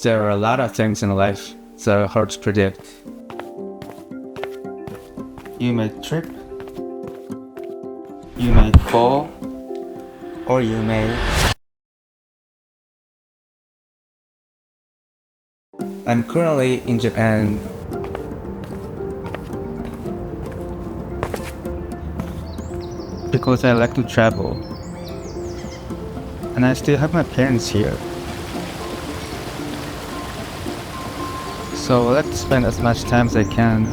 There are a lot of things in life that are hard to predict. You may trip, you may fall, or you may... I'm currently in Japan. Because I like to travel. And I still have my parents here. So I like to spend as much time as I can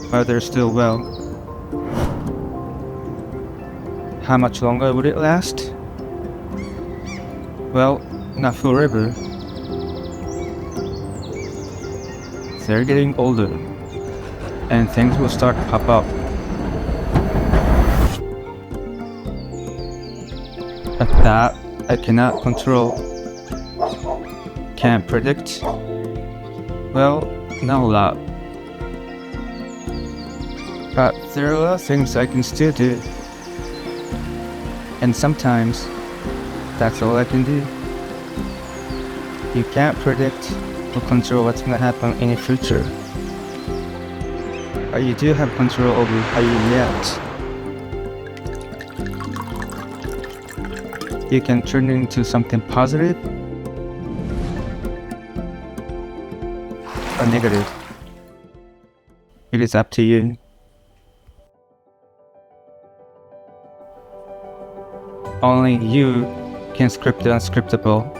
while they're still well. How much longer would it last? Well, not forever. They're getting older, and things will start to pop up. But that I cannot control. Can't predict? Well, not a lot. But there are a lot of things I can still do. And sometimes, that's all I can do. You can't predict or control what's gonna happen in the future. But you do have control over how you react. You can turn it into something positive or negative. It is up to you. Only you can script the unscriptable.